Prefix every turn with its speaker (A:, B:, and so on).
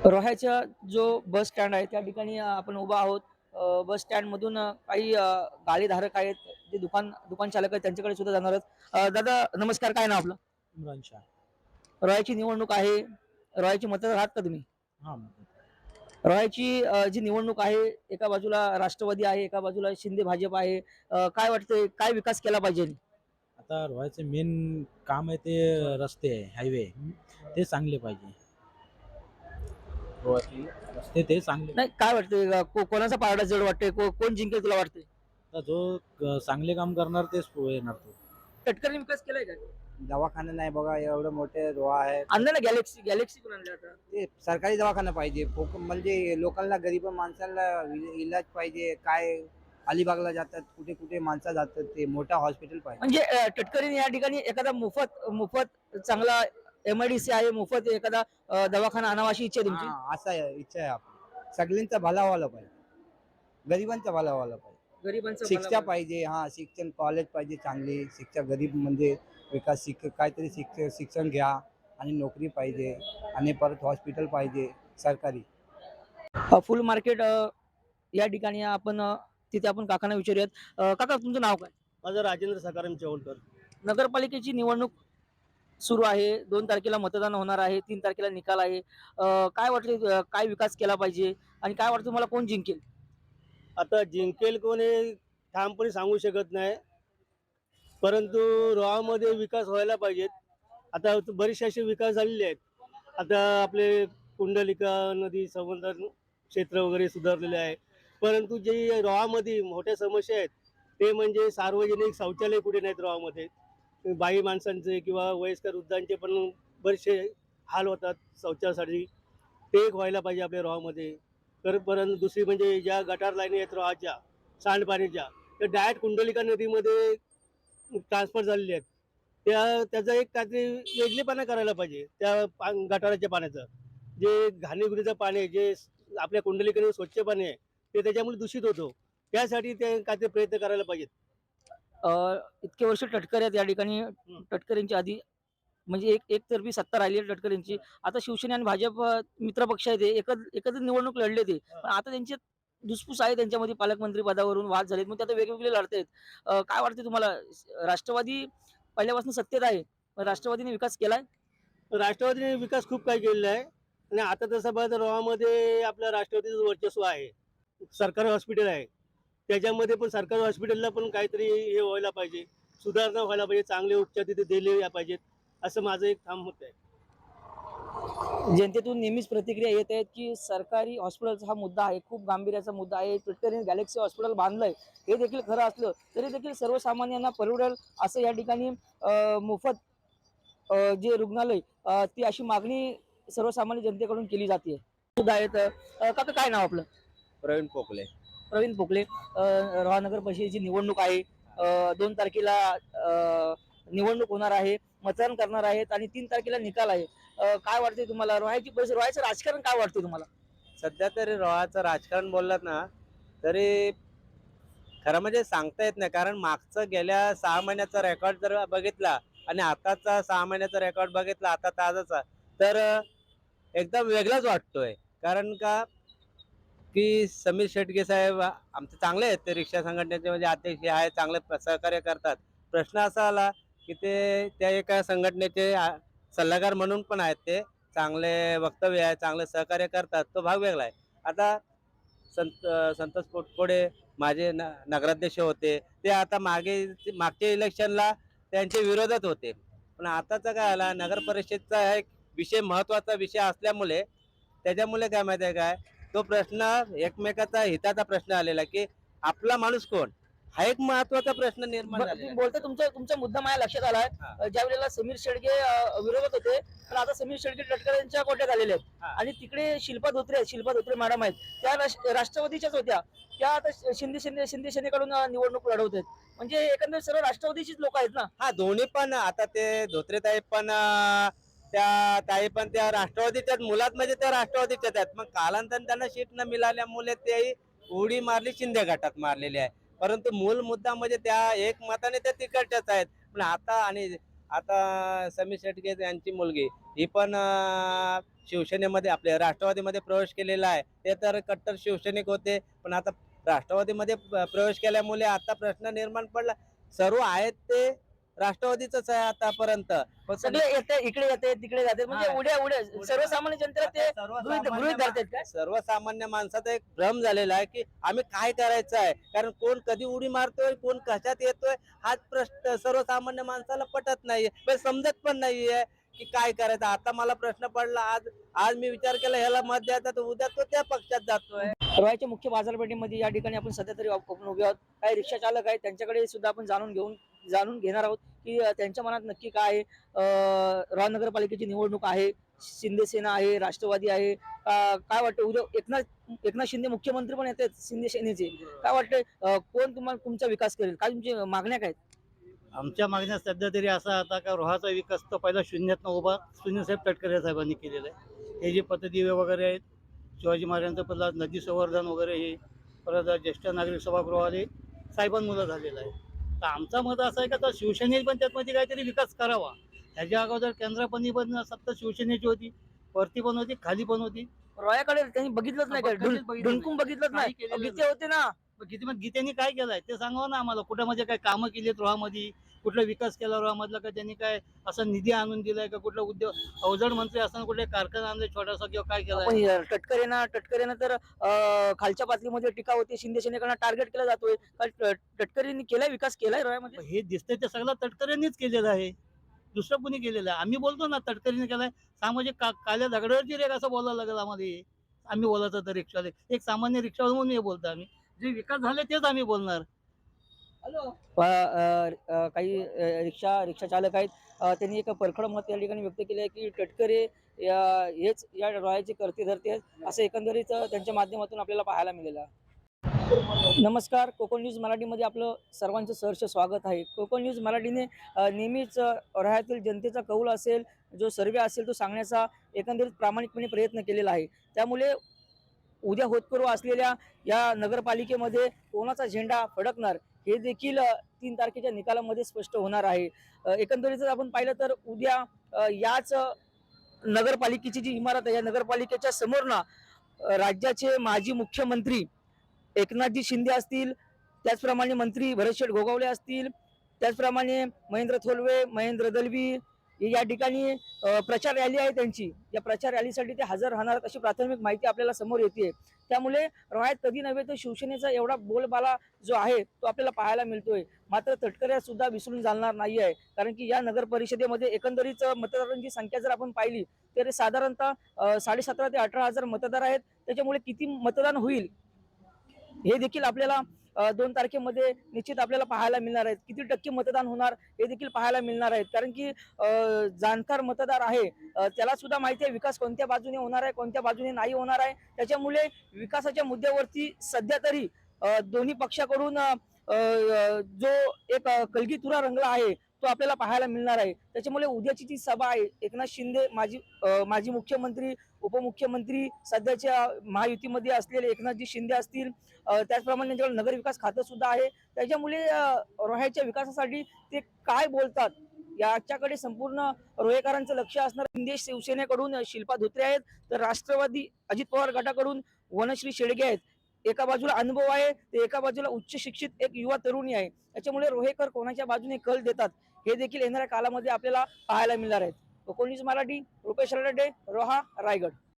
A: रोह्याचा जो bus stand आहे त्या ठिकाणी आपण उभा आहोत. बस स्टँडमधून काही गाडीधारक आहेत, जे दुकान चालक आहेत त्यांच्याकडे सुद्धा जाणार आहोत. दादा नमस्कार, काय नाव आपलं?
B: इम्रान शाह.
A: रोह्याची निवडणूक आहे. रोह्याचे मतदार आहात का तुम्ही?
B: हां,
A: रोह्याची जी निवडणूक आहे, एका बाजूला राष्ट्रवादी आहे, एका बाजूला शिंदे भाजप आहे. काय वाटतंय, काय विकास केला पाहिजे?
B: आता रोह्याचं मेन काम आहे ते रस्ते आहे, हायवे ते चांगले पाहिजे. रोह्याचे रस्ते ते चांगले.
A: नाही, काय वाटतंय, कोणाचा पारडा जड वाटतंय, कोण जिंकेल तुला वाटतंय?
B: आता जो चांगले काम करणार तेच पुढे येणार तो.
A: तटकरे विकास केलाय का?
C: दवाखाना नाही बघा, एवढे मोठे रोहा आहे.
A: आणलं ना, गॅलेक्सी पण आणलं आता.
C: ते सरकारी दवाखाना पाहिजे, म्हणजे लोकांना, गरीब माणसांना इलाज पाहिजे. काय अलिबागला जातात, कुठे कुठे माणसं जातात, ते मोठा हॉस्पिटल पाहिजे.
A: म्हणजे तटकरीने या ठिकाणी एखादा मोफत मोफत चांगला एमआयडीसी आहे, मोफत एखादा दवाखाना आणावा अशी इच्छा आहे तुमची?
C: असा इच्छा आहे आपली. सगळ्यांचा भला व्हायला पाहिजे, गरिबांचा भला व्हायला पाहिजे.
A: गरिबांचं
C: शिक्षा
A: भलं-
C: पाहिजे, शिक्षण कॉलेज पाहिजे, चांगली शिक्षा. गरीब म्हणजे विकास, काहीतरी शिक्षण घ्या आणि नोकरी पाहिजे, आणि परत हॉस्पिटल पाहिजे सरकारी.
A: फुल मार्केट या ठिकाणी आपण तिथे आपण काकांना विचारूयात. काका, तुमचं नाव काय?
D: माझं राजेंद्र सकाराम चौलकर.
A: नगरपालिकेची निवडणूक सुरू आहे. 2 तारखेला मतदान होणार आहे. 3 तारखेला निकाल आहे. काय वाटतं, काय विकास केला पाहिजे आणि काय वाटतं तुम्हाला, कोण जिंकेल?
D: आता जिंकेल कोण हे ठामपणे सांगू शकत नाही, परंतु रोहामध्ये विकास व्हायला पाहिजेत. आता बरेचसे असे विकास झालेले आहेत. आता आपले कुंडलिका नदी संवर्धन क्षेत्र वगैरे सुधारलेले आहे, परंतु जे रोहामध्ये मोठ्या समस्या आहेत ते म्हणजे सार्वजनिक शौचालय कुठे नाहीत रोहामध्ये. बाई माणसांचे किंवा वयस्कर वृद्धांचे पण बरेचसे हाल होतात शौचासाठी. ते एक व्हायला पाहिजे आपल्या रोहामध्ये. तर परंतु दुसरी म्हणजे ज्या गटार लाईनी आहेत रोहाच्या सांडपाणीच्या, त्या डायरेक्ट कुंडलिका नदीमध्ये ट्रान्सफर झालेले आहेत. त्याचा एक काहीतरी वेगळेपणा करायला पाहिजे त्या गटाराच्या पाण्याचं. जे घाणीगुणीचं पाणी आहे, जे आपल्या कुंडलिकेने स्वच्छ पाणी आहे, ते त्याच्यामुळे दूषित होतो. त्यासाठी ते काहीतरी प्रयत्न करायला पाहिजेत.
A: इतके वर्ष तटकरे आहेत या ठिकाणी. तटकरेंच्या आधी म्हणजे एकतर्फी सत्ता राहिली आहे तटकरेंची. आता शिवसेना आणि भाजप मित्र पक्ष आहेत, ते एकत्र निवडणूक लढले ते. पण आता त्यांचे धुसफूस आहे, त्यांच्यामध्ये पालकमंत्री पदावरून वाद झालेत. मग ते आता वेगवेगळे लढतायत. काय वाटते तुम्हाला? राष्ट्रवादी पहिल्यापासून सत्तेत आहे, पण राष्ट्रवादीने विकास केलाय?
D: राष्ट्रवादीने विकास खूप काही केलेला आहे, आणि आता तसं बघा तर रोहामध्ये आपल्या राष्ट्रवादीचं वर्चस्व आहे. सरकारी हॉस्पिटल आहे, त्याच्यामध्ये पण सरकारी हॉस्पिटलला पण काहीतरी हे व्हायला पाहिजे, सुधारणा व्हायला पाहिजे, चांगले उपचार तिथे दिले पाहिजेत, असं माझं एक ठाम मत आहे.
A: जनतेतून नेहमीच प्रतिक्रिया येत आहेत, की सरकारी हॉस्पिटलचा हा मुद्दा आहे, खूप गांभीर्याचा मुद्दा आहे. तटकरेने गॅलेक्सी हॉस्पिटल बांधलंय, हे देखील खरं असलं तरी देखील सर्वसामान्यांना परवडेल असं या ठिकाणी मोफत जे रुग्णालय, ती अशी मागणी सर्वसामान्य जनतेकडून केली जाते. सुद्धा आहेत. काका, काय नाव आपलं?
E: प्रवीण पोकले.
A: प्रवीण पोकले. रोहा नगर परिषदेची निवडणूक आहे. 2 तारखेला निवडणूक होणार आहे, मतदान करणार आहेत आणि 3 तारखेला निकाल आहे. काय वाटते तुम्हाला, रोह्याचं राजकारण काय वाटते तुम्हाला?
E: सध्या तरी रोहाचं राजकारण बोललात ना, तरी खरं म्हणजे सांगता येत नाही. कारण मागचं गेल्या 6 महिन्याचा रेकॉर्ड जर बघितला आणि आताचा 6 महिन्याचा रेकॉर्ड बघितला, आता ताजाचा, तर एकदम वेगळाच वाटतोय. कारण का की समीर शेटगे साहेब आमचे चांगले आहेत, ते रिक्षा संघटनेचे म्हणजे अध्यक्ष आहे, चांगले सहकार्य करतात. प्रश्न असा आला की ते त्या एका संघटनेचे सल्लागार म्हणून पण आहेत. ते चांगले वक्तव्य आहे, चांगले सहकार्य करतात, तो भाग वेगळा आहे. आता संतोष पोटपुडे माझे नगराध्यक्ष होते, ते आता मागच्या इलेक्शनला त्यांच्या विरोधात होते. पण आताचा काय आला, नगर परिषदचा एक विषय महत्वाचा विषय असल्यामुळे, त्याच्यामुळे काय माहिती आहे काय, तो प्रश्न एकमेकाचा हिताचा प्रश्न आलेला की आपला माणूस कोण, हा एक महत्वाचा प्रश्न निर्माण झालेला
A: तुम्ही
E: आहे.
A: बोलता, तुमचा मुद्दा माझ्या लक्षात आलाय.
E: हा.
A: ज्या वेळेला समीर शेडगे विरोधात होते, पण आता समीर शेडगे तटकरेंच्या कोट्यात आलेले आहेत.
E: हा.
A: आणि तिकडे शिल्पा धोत्रे मॅडम आहेत, त्या राष्ट्रवादीच्याच होत्या. त्या आता शिंदे सेनेकडून निवडणूक लढवत आहेत. म्हणजे एकंदरीत सर्व राष्ट्रवादीचीच लोक आहेत ना.
E: हा, दोन्ही पण आता ते धोत्रे ताई पण त्या ताई पण त्या राष्ट्रवादीच्याच मुलात, म्हणजे त्या राष्ट्रवादीच्याच आहेत. मग कालांतर त्यांना सीट न मिळाल्यामुळे ते उडी मारली, शिंदे गटात मारलेली आहे. परंतु मूल मुद्दा म्हणजे त्या एक मताने त्या तिकडच्याच आहेत. पण आता समीर शेटगे यांची मुलगी ही पण शिवसेनेमध्ये आपल्या राष्ट्रवादीमध्ये प्रवेश केलेला आहे ते तर कट्टर शिवसैनिक होते, पण आता राष्ट्रवादीमध्ये प्रवेश केल्यामुळे आता प्रश्न निर्माण पडला. सर्व आहेत ते राष्ट्रवादीच आहे आतापर्यंत. पण
A: सगळे येते इकडे येते तिकडे जाते म्हणजे
E: हा.
A: उड्या उड्या सर्वसामान्य जनतेला ते गृहीत धरतात काय?
E: सर्वसामान्य माणसाचा एक भ्रम झालेला आहे की आम्ही काय करायचं आहे, कारण कोण कधी उडी मारतोय, कोण कशात येतोय, हाच प्रश्न सर्वसामान्य माणसाला पटत नाहीये, पण समजत पण नाहीये की काय करायचं. आता मला प्रश्न पडला, आज आज मी विचार केला ह्याला मत द्यायचा, तर उद्या तो त्या पक्षात जातोय.
A: रोहाच्या मुख्य बाजारपेठेमध्ये या ठिकाणी आपण सध्या तरी आपण उभे आहोत. काही रिक्षा चालक आहेत त्यांच्याकडे सुद्धा आपण जाणून घेणार आहोत की त्यांच्या मनात नक्की काय आहे. रोहा नगरपालिकेची निवडणूक आहे, शिंदे सेना आहे, राष्ट्रवादी आहे. काय वाटतं उद्या एकनाथ शिंदे मुख्यमंत्री पण येतात शिंदे सेनेचे. काय वाटतंय कोण तुमचा विकास करेल, काय तुमची मागण्या काय आहेत?
D: आमच्या मागण्या सध्या तरी असा आता का रोहाचा विकास तर पहिला शून्यातनं उभा सुनीलसाहेब तटकरे साहेबांनी केलेला आहे. हे जे पतदिवे वगैरे आहेत, शिवाजी महाराजांचं पहिला नदी संवर्धन वगैरे, हे परत ज्येष्ठ नागरिक सभागृहाले साहेबांमुळे झालेलं आहे. तर आमचं मत असं आहे का तर शिवसेनेने पण त्यामध्ये काहीतरी विकास करावा. ह्याच्या अगोदर केंद्रापणी पण सत्ता शिवसेनेची होती, वरती पण होती, खाली पण होती.
A: रोह्याकडे त्यांनी बघितलंच नाही का?
D: कधीच बघितलं
A: ढुंकून बघितलंच
D: काही
A: नाही.
D: केलेलं
A: गीते होते ना.
D: पण गीतेने काय केलंय ते सांगावं ना आम्हाला. कुठं म्हणजे काय कामं केलीत रोहामध्ये, कुठला विकास केला रोहामधला का, त्यांनी काय असा निधी आणून दिलाय का, कुठला उद्योग अवजड मंत्री असताना कुठले कारखाना आणले छोटासा किंवा काय केलाय.
A: आपण तटकरेनं तर खालच्या पातळीमध्ये टीका होते, शिंदे सेनेकडनं टार्गेट केला जातोय. तटकरेंनी केलाय विकास केलाय रोह्यामध्ये.
D: हे दिसतंय ते सगळं तटकऱ्यांनीच केलेलं आहे, दुसरं कोणी केलेलं आहे. आम्ही बोलतो ना तटकरीने केलाय, सामाजिक काल्या दगडावरची रेख असं बोलायला लागेल आम्हाला. आम्ही बोलायचं तर रिक्षावाले, एक सामान्य रिक्षावाले म्हणून हे बोलतो आम्ही. जे विकास झाले तेच आम्ही बोलणार.
A: काही रिक्षा चालक आहेत. त्यांनी एक परखड मत या ठिकाणी व्यक्त केले आहे की तटकरे हेच या रोह्याचे करते धरते आहेत, असं एकंदरीत त्यांच्या माध्यमातून आपल्याला पाहायला मिळालं आहे. नमस्कार, कोकण न्यूज मराठीमध्ये आपलं सर्वांचं सहर्ष स्वागत आहे. कोकण न्यूज मराठीने नेहमीच रोह्यातील जनतेचा कौल असेल, जो सर्वे असेल तो सांगण्याचा एकंदरीत प्रामाणिकपणे प्रयत्न केलेला आहे. त्यामुळे उद्या होतकरू असलेल्या या नगरपालिकेमध्ये कोणाचा झेंडा फडकणार हे देखील 3 तारखेच्या निकालामध्ये स्पष्ट होणार आहे. एकंदरीत जर आपण पाहिलं तर उद्या याच नगरपालिकेची जी इमारत आहे या नगरपालिकेच्या समोर ना राज्याचे माजी मुख्यमंत्री एकनाथजी शिंदे असतील, त्याचप्रमाणे मंत्री भरतशेठ गोगावले असतील, त्याचप्रमाणे महेंद्र थोलवे, महेंद्र दलवी या ठिकाणी प्रचार रॅली आहे त्यांची. या प्रचार रॅलीसाठी ते हजर राहणार अशी प्राथमिक माहिती आपल्याला समोर येते. त्यामुळे रोह्यात कधी नव्हे तर शिवसेनेचा एवढा बोलबाला जो आहे तो आपल्याला पाहायला मिळतोय. मात्र तटकरे सुद्धा विसरून चालणार नाही आहे, कारण की या नगर परिषदेमध्ये एकंदरीत मतदारांची संख्या जर आपण पाहिली तर साधारणतः 17,500 ते 18,000 मतदार आहेत. त्याच्यामुळे किती मतदान होईल हे देखील आपल्याला 2 तारखेमध्ये निश्चित आपल्याला पाहायला मिळणार आहेत. किती टक्के मतदान होणार हे देखील पाहायला मिळणार आहेत, कारण की जाणकार मतदार आहे, त्याला सुद्धा माहिती आहे विकास कोणत्या बाजूने होणार आहे, कोणत्या बाजूने नाही होणार आहे. त्याच्यामुळे विकासाच्या मुद्द्यावरती सध्या तरी दोन्ही पक्षाकडून जो एक कलगीतुरा रंगला आहे तो आपल्याला पाहायला मिळणार आहे. त्याच्यामुळे उद्याची जी सभा आहे, एकनाथ शिंदे माजी मुख्यमंत्री, उपमुख्यमंत्री सध्याच्या महायुतीमध्ये असलेले एकनाथजी शिंदे असतील, त्याचप्रमाणे त्यांच्याकडे नगर विकास खातं सुद्धा आहे. त्याच्यामुळे रोह्याच्या विकासासाठी ते काय बोलतात याच्याकडे संपूर्ण रोहेकरांचं लक्ष असणार. शिंदे शिवसेनेकडून शिल्पा धोत्रे आहेत, तर राष्ट्रवादी अजित पवार गटाकडून वनश्री शेळगे आहेत. एका बाजूला अनुभव आहे, ते एका बाजूला उच्च शिक्षित एक युवा तरुणी आहे. त्याच्यामुळे रोहेकर कोणाच्या बाजूने कल देतात हे देखील येणाऱ्या काळामध्ये आपल्याला पाहायला मिळणार आहेत. कोकण न्यूज मराठी, रुपेश रडे, रोहा, रायगड.